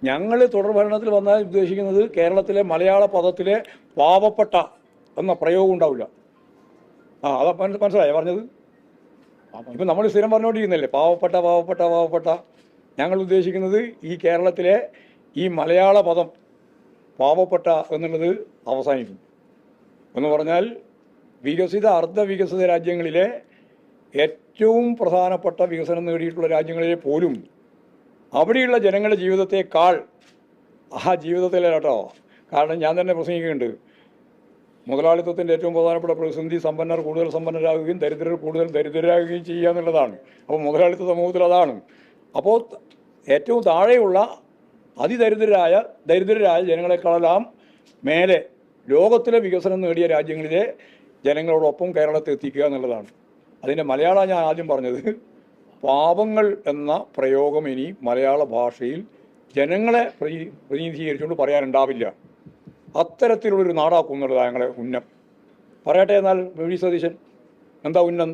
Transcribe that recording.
ഞങ്ങൾ തുടർഭരണത്തിൽ വന്നാൽ ഉദ്ദേശിക്കുന്നത് കേരളത്തിലെ മലയാള പദത്തിലെ പാവപ്പെട്ട എന്ന പ്രയോഗം ഉണ്ടാവില്ല. അതാ മനസ്സിലായോ പറഞ്ഞത്? ഇപ്പം നമ്മൾ സ്ഥിരം പറഞ്ഞുകൊണ്ടിരിക്കുന്നല്ലേ പാവപ്പെട്ട പാവപ്പെട്ട പാവപ്പെട്ട. ഞങ്ങൾ ഉദ്ദേശിക്കുന്നത് ഈ കേരളത്തിലെ ഈ മലയാള പദം പാവപ്പെട്ട എന്നുള്ളത് അവസാനിക്കും എന്ന് പറഞ്ഞാൽ വികസിത അർദ്ധവികസിത രാജ്യങ്ങളിലെ ഏറ്റവും പ്രധാനപ്പെട്ട വികസനം നേടിയിട്ടുള്ള രാജ്യങ്ങളിലെ പോലും അവിടെയുള്ള ജനങ്ങളുടെ ജീവിതത്തെക്കാൾ ആ ജീവിതത്തിലെ കേട്ടോ, കാരണം ഞാൻ തന്നെ പ്രസംഗിക്കുന്നുണ്ട്, മുതലാളിത്തത്തിൻ്റെ ഏറ്റവും പ്രധാനപ്പെട്ട പ്രതിസന്ധി സമ്പന്നർ കൂടുതൽ സമ്പന്നരാകുകയും ദരിദ്രർ കൂടുതൽ ദരിദ്രരാകുകയും ചെയ്യുക എന്നുള്ളതാണ്. അപ്പോൾ മുതലാളിത്ത സമൂഹത്തിൽ അതാണ്. അപ്പോൾ ഏറ്റവും താഴെയുള്ള ദരിദ്രരായ ജനങ്ങളെക്കാളെല്ലാം മേലെ ലോകത്തിലെ വികസനം നേടിയ രാജ്യങ്ങളിലെ ജനങ്ങളോടൊപ്പം കേരളത്തെ എത്തിക്കുക എന്നുള്ളതാണ്. അതിൻ്റെ മലയാളം ഞാൻ ആദ്യം പറഞ്ഞത്. പാവങ്ങൾ എന്ന പ്രയോഗം ഇനി മലയാള ഭാഷയിൽ ജനങ്ങളെ പ്രതിനിധീകരിച്ചുകൊണ്ട് പറയാനുണ്ടാവില്ല. അത്തരത്തിലുള്ളൊരു നാടാക്കും എന്നുള്ളതാണ് ഞങ്ങളെ ഉന്നം. പറയട്ടെ എന്നാൽ വി. സതീശൻ എന്താ ഉന്നം?